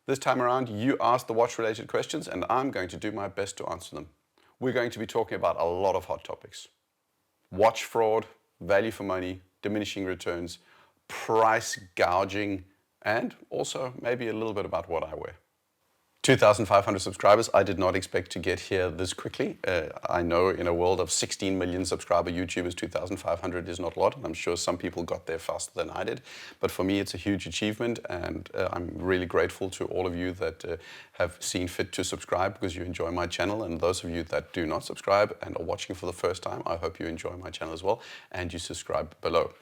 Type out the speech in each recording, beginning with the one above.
This time around, you asked the watch-related questions and I'm going to do my best to answer them. We're going to be talking about a lot of hot topics. Watch fraud, value for money, diminishing returns, price gouging, and also maybe a little bit about what I wear. 2,500 subscribers. I did not expect to get here this quickly. I know in a world of 16 million subscriber YouTubers, 2,500 is not a lot. I'm sure some people got there faster than I did. But for me, it's a huge achievement. And I'm really grateful to all of you that have seen fit to subscribe because you enjoy my channel. And those of you that do not subscribe and are watching for the first time, I hope you enjoy my channel as well. And you subscribe below.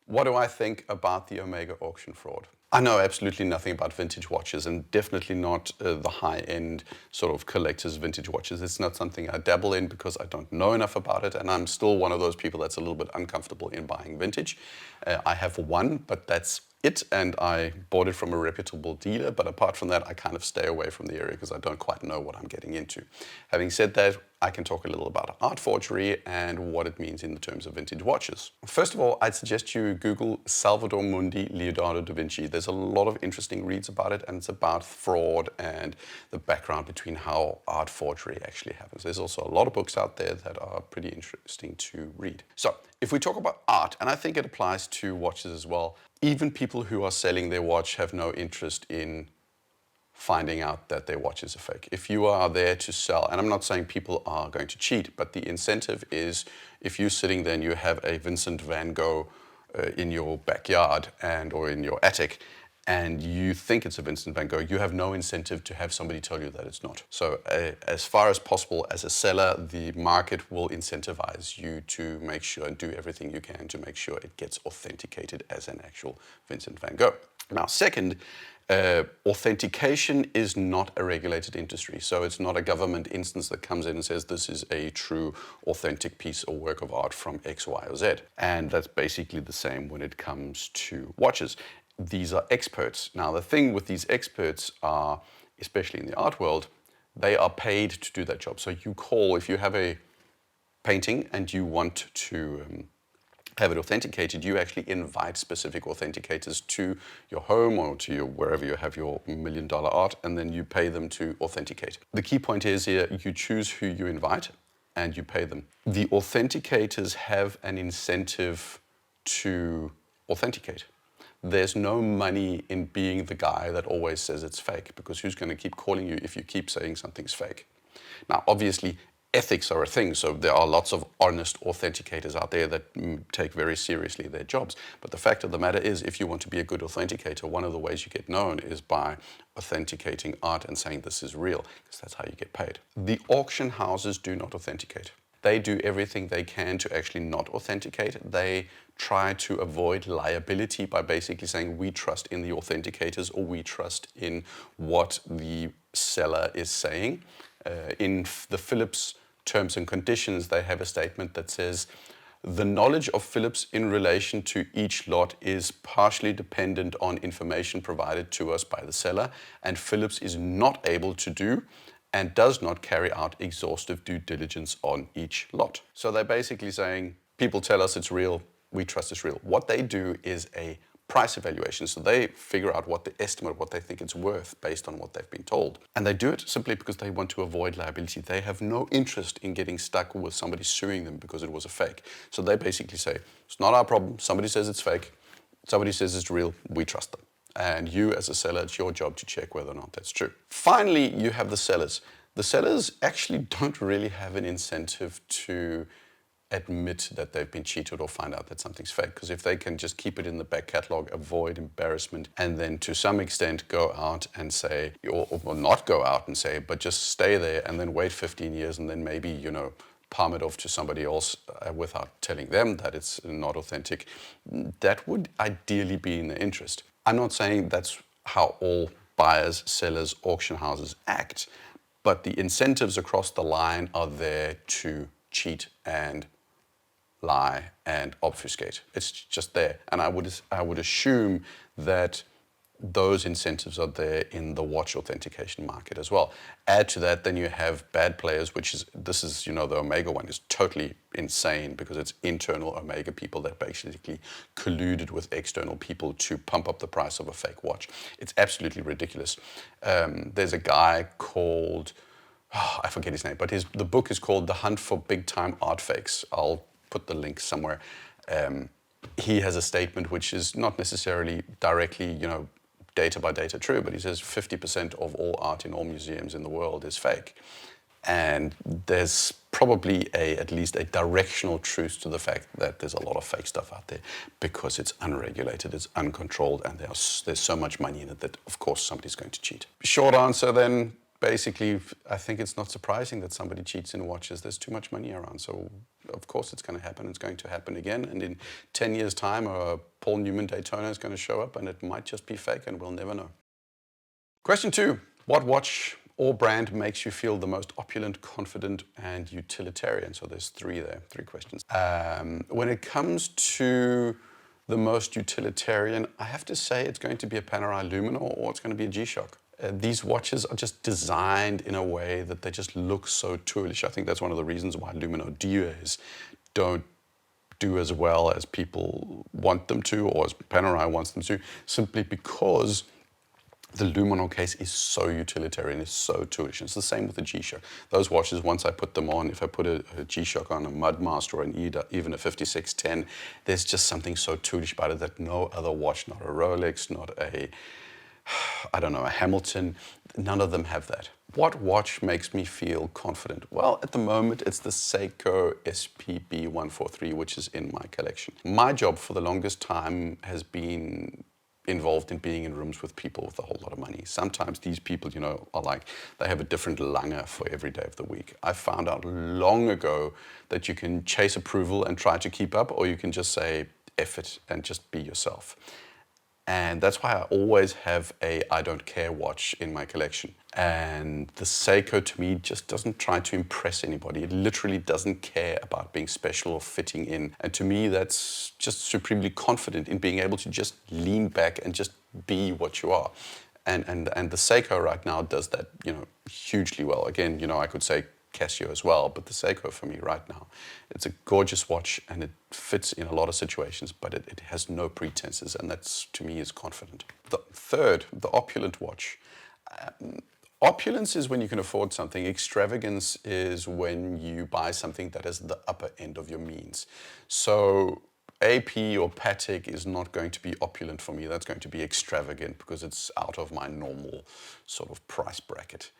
What do I think about the Omega auction fraud? I know absolutely nothing about vintage watches and definitely not the high-end sort of collector's vintage watches. It's not something I dabble in because I don't know enough about it, and I'm still one of those people that's a little bit uncomfortable in buying vintage. I have one, but that's it, and I bought it from a reputable dealer, but apart from that, I kind of stay away from the area because I don't quite know what I'm getting into. Having said that, I can talk a little about art forgery and what it means in the terms of vintage watches. First of all, I'd suggest you Google Salvator Mundi Leonardo da Vinci. There's a lot of interesting reads about it, and it's about fraud and the background between how art forgery actually happens. There's also a lot of books out there that are pretty interesting to read. So, if we talk about art, and I think it applies to watches as well, even people who are selling their watch have no interest in finding out that their watch is a fake. If you are there to sell, and I'm not saying people are going to cheat, but the incentive is if you're sitting there and you have a Vincent van Gogh in your backyard or in your attic, and you think it's a Vincent van Gogh, you have no incentive to have somebody tell you that it's not. So as far as possible, as a seller, the market will incentivize you to make sure and do everything you can to make sure it gets authenticated as an actual Vincent van Gogh. Now, second, authentication is not a regulated industry. So it's not a government instance that comes in and says this is a true authentic piece or work of art from X, Y, or Z. And that's basically the same when it comes to watches. These are experts. Now, the thing with these experts are, especially in the art world, they are paid to do that job. So you call, if you have a painting and you want to have it authenticated, you actually invite specific authenticators to your home or to your wherever you have your $1 million art, and then you pay them to authenticate. The key point is here, you choose who you invite and you pay them. The authenticators have an incentive to authenticate. There's no money in being the guy that always says it's fake, because who's going to keep calling you if you keep saying something's fake? Now, obviously, ethics are a thing, so there are lots of honest authenticators out there that take very seriously their jobs. But the fact of the matter is, if you want to be a good authenticator, one of the ways you get known is by authenticating art and saying this is real, because that's how you get paid. The auction houses do not authenticate. They do everything they can to actually not authenticate. They try to avoid liability by basically saying we trust in the authenticators or we trust in what the seller is saying. In the Philips terms and conditions, they have a statement that says the knowledge of Philips in relation to each lot is partially dependent on information provided to us by the seller, and Philips is not able to do and does not carry out exhaustive due diligence on each lot. So they're basically saying, people tell us it's real, we trust it's real. What they do is a price evaluation. So they figure out what the estimate, what they think it's worth based on what they've been told. And they do it simply because they want to avoid liability. They have no interest in getting stuck with somebody suing them because it was a fake. So they basically say, it's not our problem. Somebody says it's fake. Somebody says it's real. We trust them. And you, as a seller, it's your job to check whether or not that's true. Finally, you have the sellers. The sellers actually don't really have an incentive to admit that they've been cheated or find out that something's fake. Because if they can just keep it in the back catalog, avoid embarrassment, and then to some extent go out and say, or not go out and say, but just stay there and then wait 15 years and then maybe, palm it off to somebody else without telling them that it's not authentic, that would ideally be in their interest. I'm not saying that's how all buyers, sellers, auction houses act, but the incentives across the line are there to cheat and lie and obfuscate. It's just there. And I would assume that those incentives are there in the watch authentication market as well. Add to that, then you have bad players, this is, the Omega one is totally insane because it's internal Omega people that basically colluded with external people to pump up the price of a fake watch. It's absolutely ridiculous. There's a guy called, I forget his name, but the book is called The Hunt for Big Time Art Fakes. I'll put the link somewhere. He has a statement which is not necessarily directly, data by data true, but he says 50% of all art in all museums in the world is fake. And there's probably at least a directional truth to the fact that there's a lot of fake stuff out there because it's unregulated, it's uncontrolled, and there's so much money in it that, of course, somebody's going to cheat. Short answer then, basically, I think it's not surprising that somebody cheats in watches. There's too much money around, so of course it's going to happen. It's going to happen again, and in 10 years' time, a Paul Newman Daytona is going to show up, and it might just be fake, and we'll never know. Question 2. What watch or brand makes you feel the most opulent, confident, and utilitarian? So there's 3 questions. When it comes to the most utilitarian, I have to say it's going to be a Panerai Luminor or it's going to be a G-Shock. These watches are just designed in a way that they just look so toolish. I think that's one of the reasons why Luminor Dieu's don't do as well as people want them to or as Panerai wants them to, simply because the Luminor case is so utilitarian, it's so toolish. It's the same with the G-Shock. Those watches, once I put them on, if I put a G-Shock on, a Mudmaster or even a 5610, there's just something so toolish about it that no other watch, not a Rolex, not a Hamilton, none of them have that. What watch makes me feel confident? Well, at the moment, it's the Seiko SPB 143, which is in my collection. My job for the longest time has been involved in being in rooms with people with a whole lot of money. Sometimes these people, are like, they have a different langer for every day of the week. I found out long ago that you can chase approval and try to keep up, or you can just say, F it, and just be yourself. And that's why I always have a I don't care watch in my collection. And the Seiko, to me, just doesn't try to impress anybody. It literally doesn't care about being special or fitting in. And to me, that's just supremely confident in being able to just lean back and just be what you are. And the Seiko right now does that, hugely well. Again, I could say Casio as well, but the Seiko for me right now, it's a gorgeous watch and it fits in a lot of situations, but it has no pretenses, and that's, to me, is confident. The third, the opulent watch. Opulence is when you can afford something. Extravagance is when you buy something that is the upper end of your means. So AP or Patek is not going to be opulent for me. That's going to be extravagant because it's out of my normal sort of price bracket.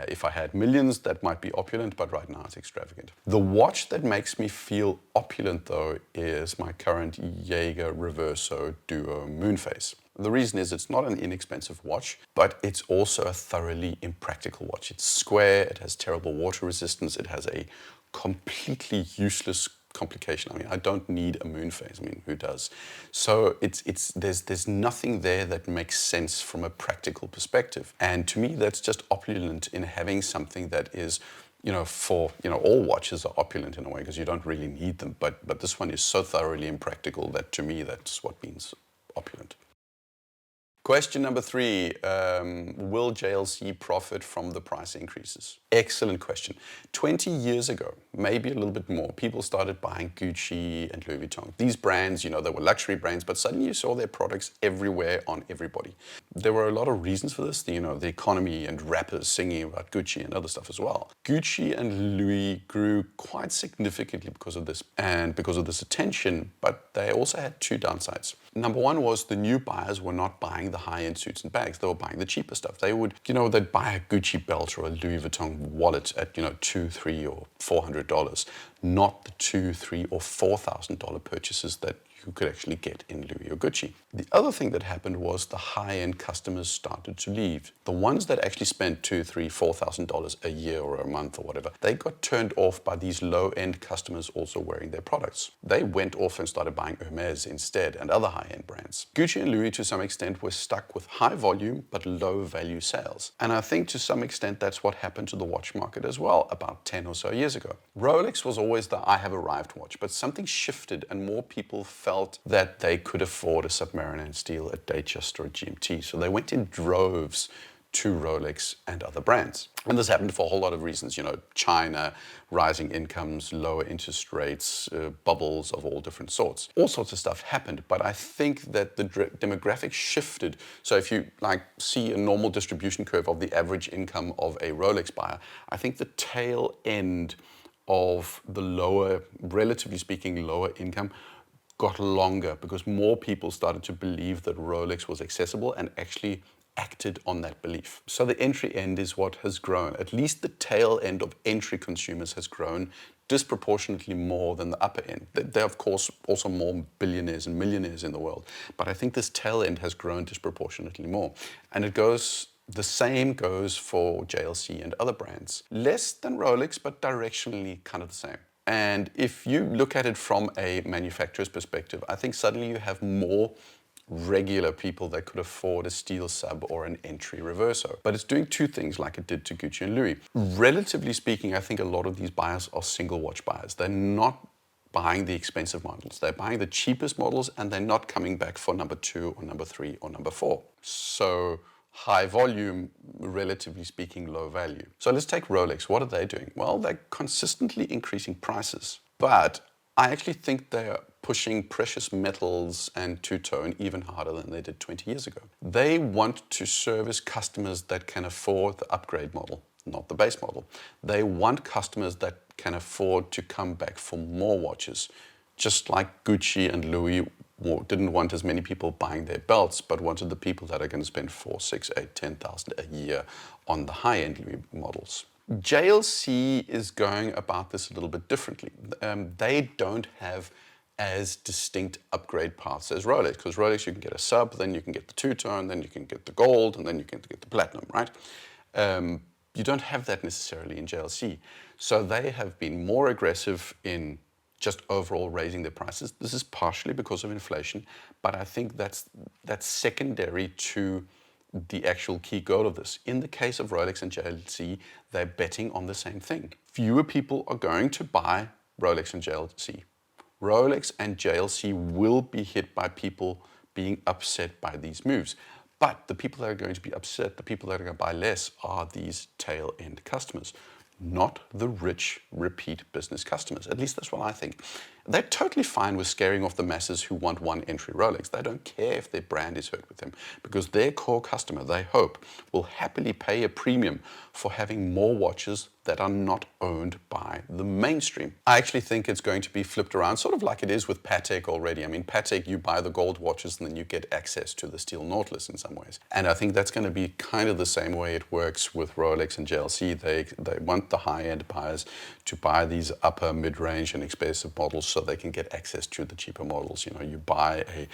If I had millions, that might be opulent, but right now it's extravagant. The watch that makes me feel opulent, though, is my current Jaeger Reverso Duo Moonface. The reason is it's not an inexpensive watch, but it's also a thoroughly impractical watch. It's square, it has terrible water resistance, it has a completely useless complication. I don't need a Moonface. Who does? So there's nothing there that makes sense from a practical perspective. And to me, that's just opulent in having something that is, all watches are opulent in a way because you don't really need them. But this one is so thoroughly impractical that to me, that's what means opulent. Question number 3, will JLC profit from the price increases? Excellent question. 20 years ago, maybe a little bit more, people started buying Gucci and Louis Vuitton. These brands, they were luxury brands, but suddenly you saw their products everywhere on everybody. There were a lot of reasons for this, the economy and rappers singing about Gucci and other stuff as well. Gucci and Louis grew quite significantly because of this and because of this attention, but they also had 2 downsides. Number 1 was the new buyers were not buying the high-end suits and bags. They were buying the cheaper stuff. They would, they'd buy a Gucci belt or a Louis Vuitton wallet at, $200, $300 or $400, not the $2,000, $3,000 or $4,000 purchases that you could actually get in Louis or Gucci. The other thing that happened was the high-end customers started to leave. The ones that actually spent $2,000, $3,000, $4,000 a year or a month or whatever, they got turned off by these low-end customers also wearing their products. They went off and started buying Hermes instead and other high-end brands. Gucci and Louis, to some extent, were stuck with high volume but low value sales. And I think to some extent that's what happened to the watch market as well about 10 or so years ago. Rolex was always the I have arrived watch, but something shifted and more people felt felt that they could afford a Submariner in steel, a Datejust or a GMT. So they went in droves to Rolex and other brands. And this happened for a whole lot of reasons, China, rising incomes, lower interest rates, bubbles of all different sorts. All sorts of stuff happened, but I think that the demographic shifted. So if you see a normal distribution curve of the average income of a Rolex buyer, I think the tail end of the lower, relatively speaking, lower income got longer because more people started to believe that Rolex was accessible and actually acted on that belief. So the entry end is what has grown. At least the tail end of entry consumers has grown disproportionately more than the upper end. There are, of course, also more billionaires and millionaires in the world, but I think this tail end has grown disproportionately more. And the same goes for JLC and other brands. Less than Rolex, but directionally kind of the same. And if you look at it from a manufacturer's perspective, I think suddenly you have more regular people that could afford a steel sub or an entry reverso. But it's doing two things like it did to Gucci and Louis. Relatively speaking, I think a lot of these buyers are single watch buyers. They're not buying the expensive models. They're buying the cheapest models and they're not coming back for number 2 or number 3 or number 4. So high volume, relatively speaking, low value. So let's take Rolex. What are they doing? Well, they're consistently increasing prices, but I actually think they're pushing precious metals and two-tone even harder than they did 20 years ago. They want to service customers that can afford the upgrade model, not the base model. They want customers that can afford to come back for more watches, just like Gucci and Louis didn't want as many people buying their belts, but wanted the people that are going to spend 4, 6, 8, 10,000 a year on the high-end Louis models. JLC is going about this a little bit differently. They don't have as distinct upgrade paths as Rolex, because Rolex you can get a sub, then you can get the two-tone, then you can get the gold, and then you can get the platinum, right? You don't have that necessarily in JLC. So they have been more aggressive in just overall raising their prices. This is partially because of inflation, but I think that's secondary to the actual key goal of this. In the case of Rolex and JLC, they're betting on the same thing. Fewer people are going to buy Rolex and JLC. Rolex and JLC will be hit by people being upset by these moves. But the people that are going to be upset, the people that are going to buy less, are these tail-end customers, not the rich repeat business customers. At least that's what I think. They're totally fine with scaring off the masses who want one entry Rolex. They don't care if their brand is hurt with them, because their core customer, they hope, will happily pay a premium for having more watches that are not owned by the mainstream. I actually think it's going to be flipped around, sort of like it is with Patek already. I mean, Patek, you buy the gold watches and then you get access to the steel Nautilus in some ways. And I think that's going to be kind of the same way it works with Rolex and JLC. They want the high-end buyers to buy these upper, mid-range and expensive models so they can get access to the cheaper models. You buy a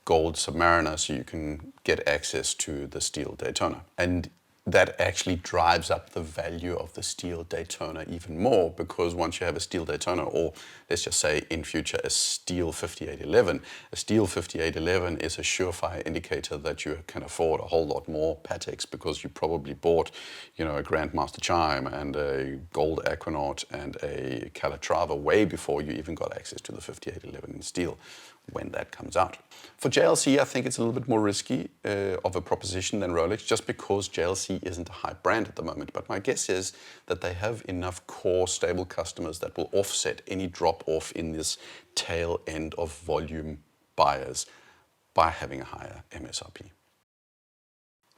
gold Submariner so you can get access to the steel Daytona. And that actually drives up the value of the steel Daytona even more, because once you have a steel Daytona, or let's just say in future a steel 5811, a steel 5811 is a surefire indicator that you can afford a whole lot more Pateks, because you probably bought, a Grandmaster Chime and a Gold Aquanaut and a Calatrava way before you even got access to the 5811 in steel, when that comes out. For JLC, I think it's a little bit more risky of a proposition than Rolex, just because JLC isn't a hype brand at the moment. But my guess is that they have enough core stable customers that will offset any drop off in this tail end of volume buyers by having a higher MSRP.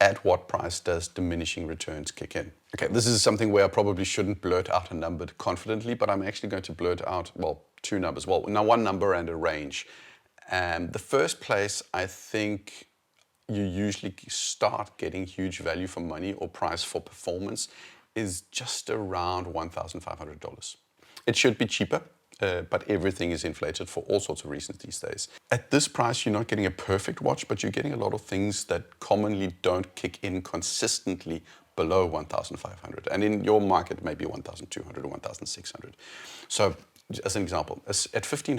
At what price does diminishing returns kick in? Okay, this is something where I probably shouldn't blurt out a number confidently, but I'm actually going to blurt out, two numbers. Now one number and a range. The first place, I think you usually start getting huge value for money or price for performance is just around $1,500. It should be cheaper, but everything is inflated for all sorts of reasons these days. At this price, you're not getting a perfect watch, but you're getting a lot of things that commonly don't kick in consistently below 1,500. And in your market, maybe 1,200 or 1,600. So as an example, at $1,500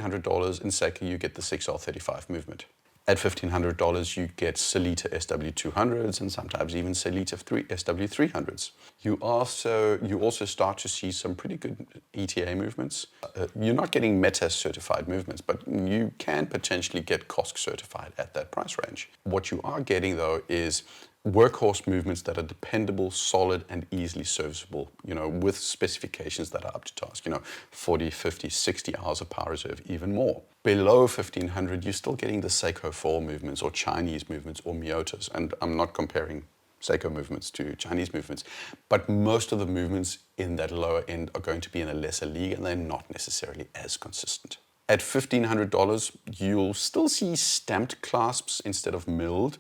in Seiko, you get the 6R35 movement. At $1,500, you get Sellita SW200s and sometimes even Sellita SW300s. You also start to see some pretty good ETA movements. You're not getting METAS certified movements, but you can potentially get COSC certified at that price range. What you are getting though is workhorse movements that are dependable, solid, and easily serviceable, with specifications that are up to task, 40, 50, 60 hours of power reserve, even more. Below 1,500, you're still getting the Seiko 4 movements or Chinese movements or Miyotas, and I'm not comparing Seiko movements to Chinese movements, but most of the movements in that lower end are going to be in a lesser league, and they're not necessarily as consistent. At $1,500, you'll still see stamped clasps instead of milled,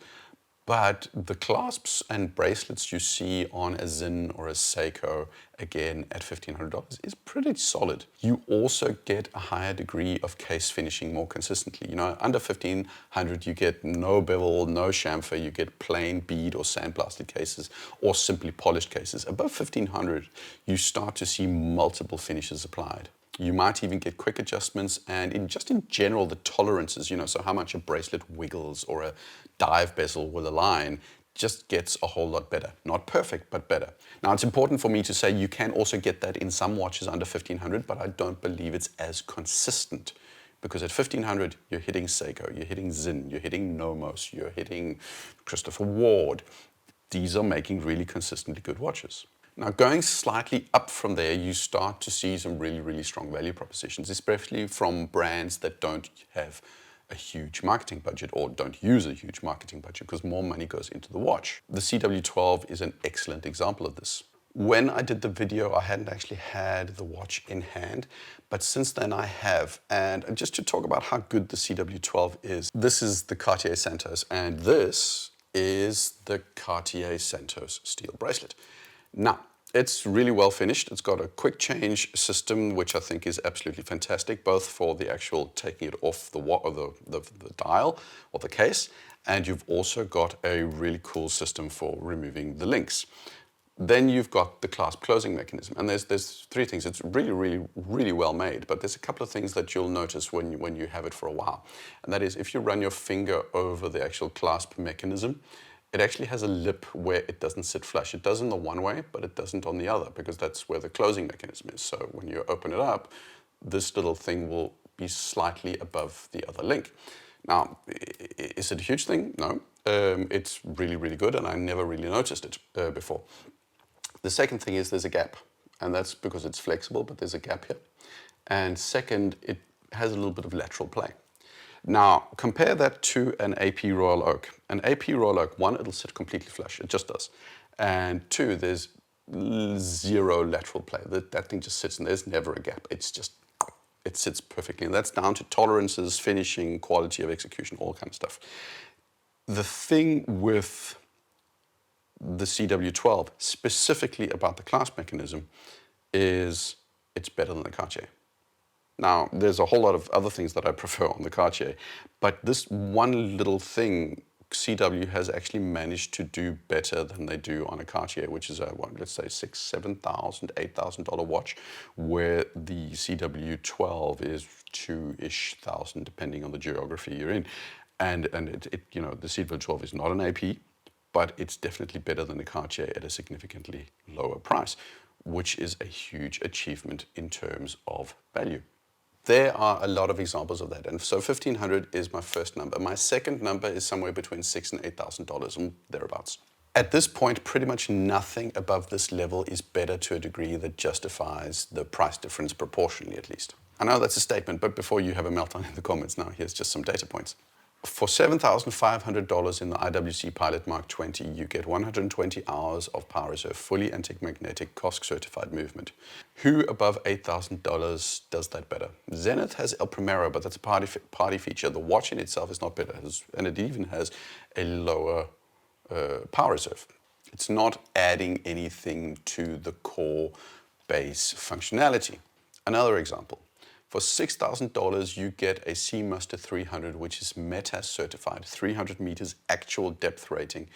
but the clasps and bracelets you see on a Zin or a Seiko, again at $1,500, is pretty solid. You also get a higher degree of case finishing more consistently. Under $1,500, you get no bevel, no chamfer, you get plain bead or sandblasted cases or simply polished cases. Above $1,500, you start to see multiple finishes applied. You might even get quick adjustments, and in general, the tolerances, so how much a bracelet wiggles or a dive bezel will align, just gets a whole lot better. Not perfect, but better. Now, it's important for me to say you can also get that in some watches under $1,500, but I don't believe it's as consistent. Because at $1,500, you're hitting Seiko, you're hitting Zin, you're hitting Nomos, you're hitting Christopher Ward. These are making really consistently good watches. Now, going slightly up from there, you start to see some really, really strong value propositions, especially from brands that don't have a huge marketing budget or don't use a huge marketing budget, because more money goes into the watch. The CW12 is an excellent example of this. When I did the video, I hadn't actually had the watch in hand, but since then I have. And just to talk about how good the CW12 is, this is the Cartier Santos, and this is the Cartier Santos steel bracelet. Now, it's really well finished. It's got a quick change system, which I think is absolutely fantastic, both for the actual taking it off the dial or the case, and you've also got a really cool system for removing the links. Then you've got the clasp closing mechanism, and there's three things. It's really, really, really well made, but there's a couple of things that you'll notice when you have it for a while, and that is if you run your finger over the actual clasp mechanism, it actually has a lip where it doesn't sit flush. It does in the one way, but it doesn't on the other, because that's where the closing mechanism is. So when you open it up, this little thing will be slightly above the other link. Now, is it a huge thing? No. It's really, really good, and I never really noticed it before. The second thing is there's a gap, and that's because it's flexible, but there's a gap here. And second, it has a little bit of lateral play. Now, compare that to an AP Royal Oak. An AP Royal Oak, one, it'll sit completely flush. It just does. And two, there's zero lateral play. That thing just sits and there's never a gap. It sits perfectly. And that's down to tolerances, finishing, quality of execution, all kind of stuff. The thing with the CW12, specifically about the clasp mechanism, is it's better than the Cartier. Now, there's a whole lot of other things that I prefer on the Cartier, but this one little thing, CW has actually managed to do better than they do on a Cartier, which is a, let's say, $6,000, $7,000, $8,000 watch, where the CW12 is $2,000-ish, depending on the geography you're in. And the CW12 is not an AP, but it's definitely better than the Cartier at a significantly lower price, which is a huge achievement in terms of value. There are a lot of examples of that, and so $1,500 is my first number. My second number is somewhere between $6,000 and $8,000 and thereabouts. At this point, pretty much nothing above this level is better to a degree that justifies the price difference proportionally, at least. I know that's a statement, but before you have a meltdown in the comments now, here's just some data points. For $7,500 in the IWC Pilot Mark 20, you get 120 hours of power reserve, fully anti-magnetic COSC certified movement. Who above $8,000 does that better? Zenith has El Primero, but that's a party feature. The watch in itself is not better, and it even has a lower power reserve. It's not adding anything to the core base functionality. Another example. For $6,000, you get a Seamaster 300, which is METAS certified, 300 meters actual depth rating,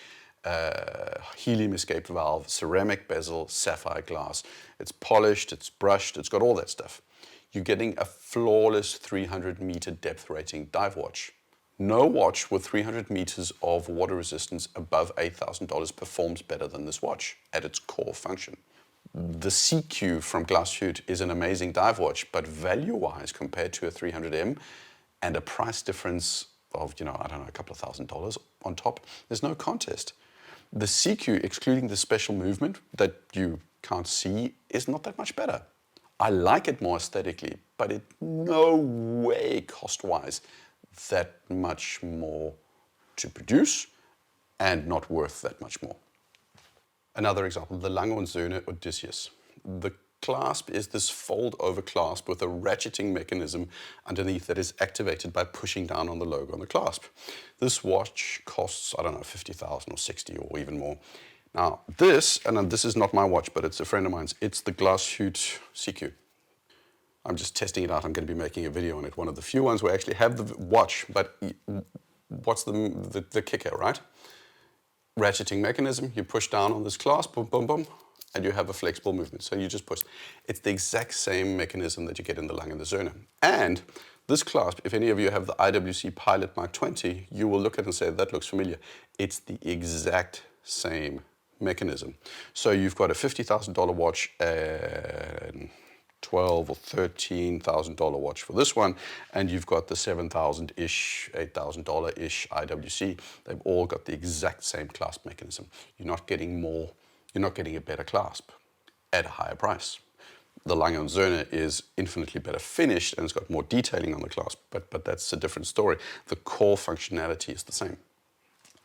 helium escape valve, ceramic bezel, sapphire glass. It's polished, it's brushed, it's got all that stuff. You're getting a flawless 300 meter depth rating dive watch. No watch with 300 meters of water resistance above $8,000 performs better than this watch at its core function. The CQ from Glashütte is an amazing dive watch, but value-wise, compared to a 300M and a price difference of, I don't know, a couple of $1,000s on top, there's no contest. The CQ, excluding the special movement that you can't see, is not that much better. I like it more aesthetically, but it no way cost-wise that much more to produce and not worth that much more. Another example, the Lange und Söhne Odysseus. The clasp is this fold-over clasp with a ratcheting mechanism underneath that is activated by pushing down on the logo on the clasp. This watch costs, I don't know, 50,000 or 60 or even more. Now this, and this is not my watch, but it's a friend of mine's, it's the Glashütte CQ. I'm just testing it out. I'm going to be making a video on it. One of the few ones where I actually have the watch, but what's the kicker, right? Ratcheting mechanism, you push down on this clasp, boom, boom, boom, and you have a flexible movement. So you just push. It's the exact same mechanism that you get in the Lange and the Söhne. And this clasp, if any of you have the IWC Pilot Mark 20, you will look at it and say, that looks familiar. It's the exact same mechanism. So you've got a $50,000 watch and $12,000 or $13,000 watch for this one, and you've got the $7,000-ish, $8,000-ish IWC. They've all got the exact same clasp mechanism. You're not getting more, you're not getting a better clasp at a higher price. The Lange und Söhne is infinitely better finished and it's got more detailing on the clasp, but that's a different story. The core functionality is the same.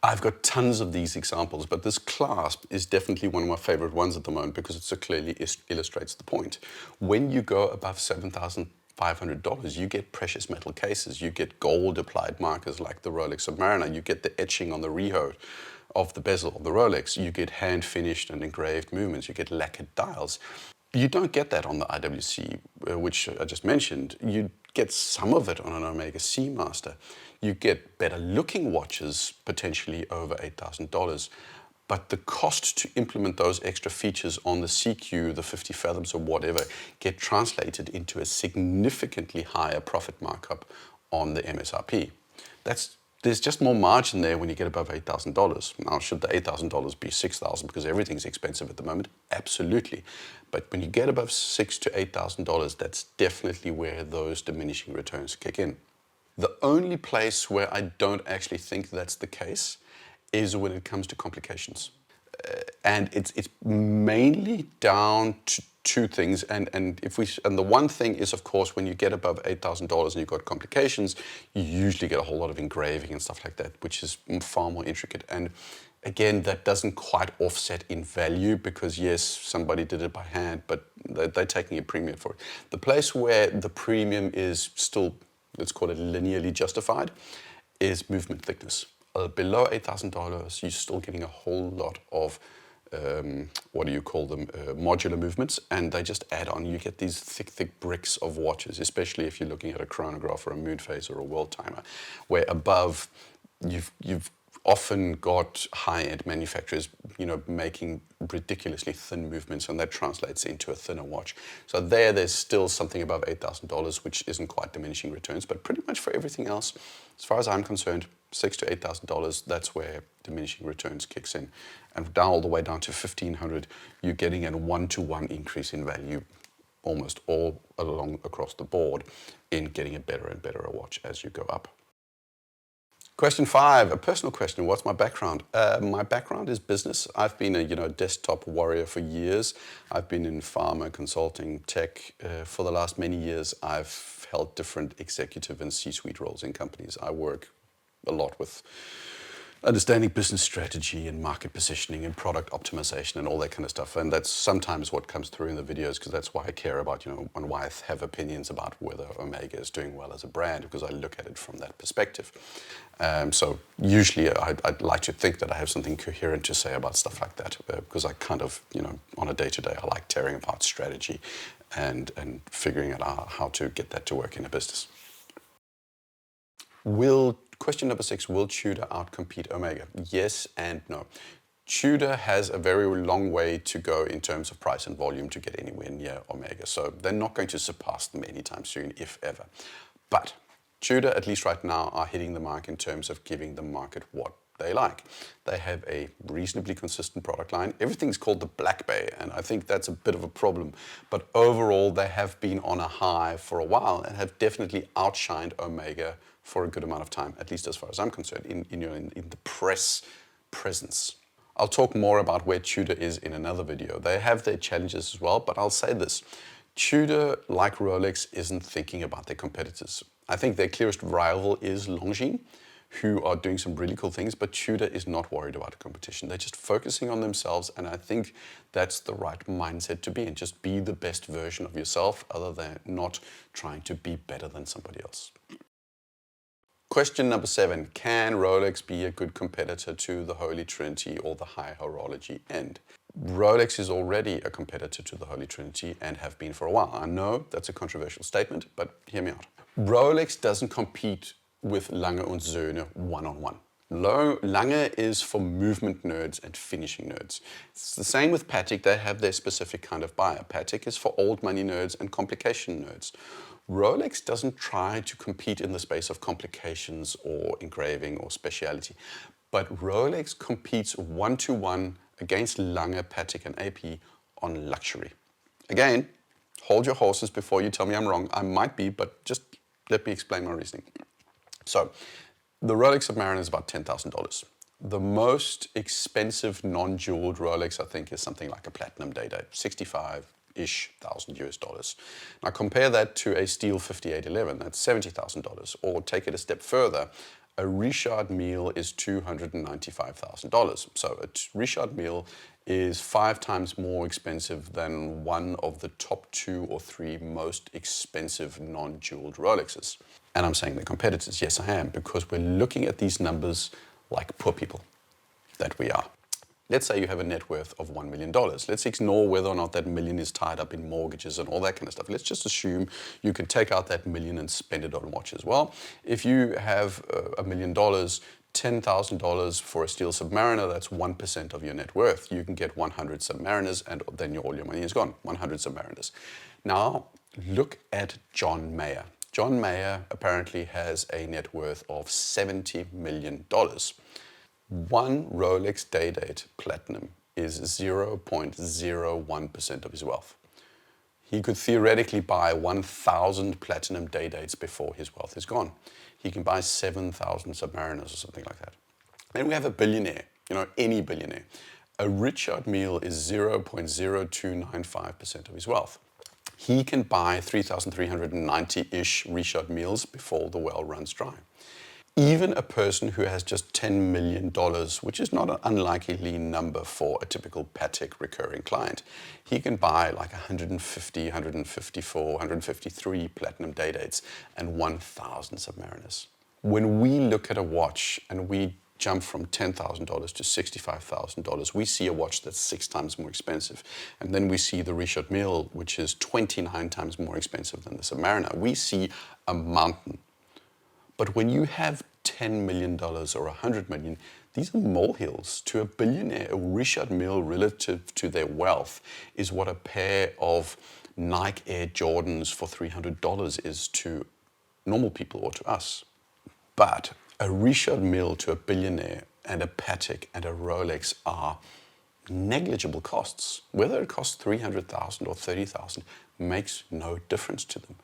I've got tons of these examples, but this clasp is definitely one of my favorite ones at the moment because it so clearly illustrates the point. When you go above $7,500, you get precious metal cases, you get gold applied markers like the Rolex Submariner, you get the etching on the reho of the bezel of the Rolex, you get hand finished and engraved movements, you get lacquered dials. You don't get that on the IWC, which I just mentioned. You get some of it on an Omega Seamaster. You get better looking watches, potentially over $8,000. But the cost to implement those extra features on the CQ, the 50 fathoms or whatever, get translated into a significantly higher profit markup on the MSRP. There's just more margin there when you get above $8,000. Now, should the $8,000 be $6,000 because everything's expensive at the moment? Absolutely. But when you get above $6,000 to $8,000, that's definitely where those diminishing returns kick in. The only place where I don't actually think that's the case is when it comes to complications. And it's mainly down to two things, and the one thing is, of course, when you get above $8,000 and you've got complications, you usually get a whole lot of engraving and stuff like that, which is far more intricate. And again, that doesn't quite offset in value because yes, somebody did it by hand, but they're taking a premium for it. The place where the premium is still, let's call it linearly justified, is movement thickness. Below $8,000, you're still getting a whole lot of what do you call them, modular movements, and they just add on. You get these thick bricks of watches, especially if you're looking at a chronograph or a moon phase or a world timer, where above you've often got high-end manufacturers, making ridiculously thin movements, and that translates into a thinner watch. So there's still something above $8,000, which isn't quite diminishing returns, but pretty much for everything else, as far as I'm concerned, $6,000 to $8,000, that's where diminishing returns kicks in. And down all the way down to $1,500, you're getting a one-to-one increase in value almost all along across the board in getting a better and better watch as you go up. Question 5, a personal question. What's my background? My background is business. I've been a desktop warrior for years. I've been in pharma, consulting, tech. For the last many years, I've held different executive and C-suite roles in companies. I work a lot with understanding business strategy and market positioning and product optimization and all that kind of stuff. And that's sometimes what comes through in the videos, because that's why I care about, and why I have opinions about whether Omega is doing well as a brand, because I look at it from that perspective. So usually I'd like to think that I have something coherent to say about stuff like that, because I kind of, on a day-to-day, I like tearing apart strategy and figuring out how to get that to work in a business. Question number 6, will Tudor outcompete Omega? Yes and no. Tudor has a very long way to go in terms of price and volume to get anywhere near Omega. So they're not going to surpass them anytime soon, if ever. But Tudor, at least right now, are hitting the mark in terms of giving the market what they like. They have a reasonably consistent product line. Everything's called the Black Bay, and I think that's a bit of a problem. But overall, they have been on a high for a while and have definitely outshined Omega for a good amount of time, at least as far as I'm concerned, in the press presence. I'll talk more about where Tudor is in another video. They have their challenges as well, but I'll say this. Tudor, like Rolex, isn't thinking about their competitors. I think their clearest rival is Longines, who are doing some really cool things, but Tudor is not worried about the competition. They're just focusing on themselves, and I think that's the right mindset to be in. Just be the best version of yourself, other than not trying to be better than somebody else. Question number 7, can Rolex be a good competitor to the Holy Trinity or the high horology end? Rolex is already a competitor to the Holy Trinity and have been for a while. I know that's a controversial statement, but hear me out. Rolex doesn't compete with Lange und Söhne one-on-one. Lange is for movement nerds and finishing nerds. It's the same with Patek. They have their specific kind of buyer. Patek is for old money nerds and complication nerds. Rolex doesn't try to compete in the space of complications or engraving or speciality, but Rolex competes one-to-one against Lange, Patek and AP on luxury. Again, hold your horses before you tell me I'm wrong. I might be, but just let me explain my reasoning. So, the Rolex Submariner is about $10,000. The most expensive non-jeweled Rolex, I think, is something like a platinum day-date, $65,000-ish US. Now compare that to a steel 5811, that's $70,000. Or take it a step further, a Richard Mille is $295,000. So a Richard Mille is 5 times more expensive than one of the top 2 or 3 most expensive non-jeweled Rolexes. And I'm saying they're competitors. Yes, I am, because we're looking at these numbers like poor people that we are. Let's say you have a net worth of $1 million. Let's ignore whether or not that million is tied up in mortgages and all that kind of stuff. Let's just assume you can take out that million and spend it on watches. Well, if you have $1 million, $10,000 for a steel Submariner, that's 1% of your net worth. You can get 100 Submariners and then all your money is gone, 100 Submariners. Now, look at John Mayer. John Mayer apparently has a net worth of $70 million. One Rolex day-date platinum is 0.01% of his wealth. He could theoretically buy 1,000 platinum day-dates before his wealth is gone. He can buy 7,000 Submariners or something like that. Then we have a billionaire, any billionaire. A Richard Mille is 0.0295% of his wealth. He can buy 3,390-ish Richard Milles before the well runs dry. Even a person who has just $10 million, which is not an unlikely number for a typical Patek recurring client, he can buy like 150, 154, 153 platinum day-dates and 1,000 Submariners. When we look at a watch and we jump from $10,000 to $65,000, we see a watch that's 6 times more expensive. And then we see the Richard Mille, which is 29 times more expensive than the Submariner. We see a mountain. But when you have $10 million or $100 million, these are molehills. To a billionaire, a Richard Mille relative to their wealth is what a pair of Nike Air Jordans for $300 is to normal people or to us. But a Richard Mille to a billionaire and a Patek and a Rolex are negligible costs. Whether it costs $300,000 or $30,000 makes no difference to them.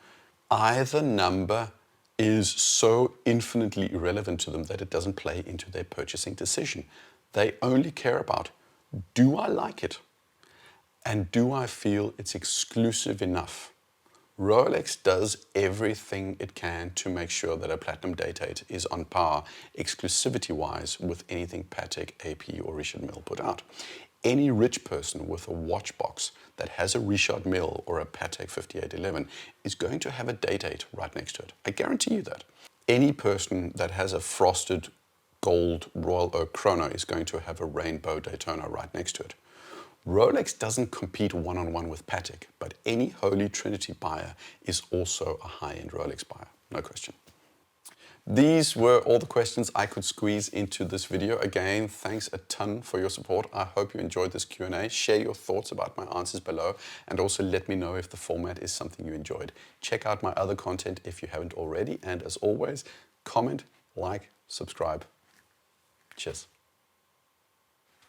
Either number is so infinitely irrelevant to them that it doesn't play into their purchasing decision. They only care about, do I like it? And do I feel it's exclusive enough? Rolex does everything it can to make sure that a platinum day-date is on par, exclusivity-wise, with anything Patek, AP or Richard Mille put out. Any rich person with a watch box that has a Richard Mille or a Patek 5811 is going to have a day-date right next to it. I guarantee you that. Any person that has a frosted gold Royal Oak chrono is going to have a rainbow Daytona right next to it. Rolex doesn't compete one-on-one with Patek, but any Holy Trinity buyer is also a high-end Rolex buyer, no question. These were all the questions I could squeeze into this video. Again, thanks a ton for your support. I hope you enjoyed this Q&A. Share your thoughts about my answers below, and also let me know if the format is something you enjoyed. Check out my other content if you haven't already, and as always, comment, like, subscribe. Cheers.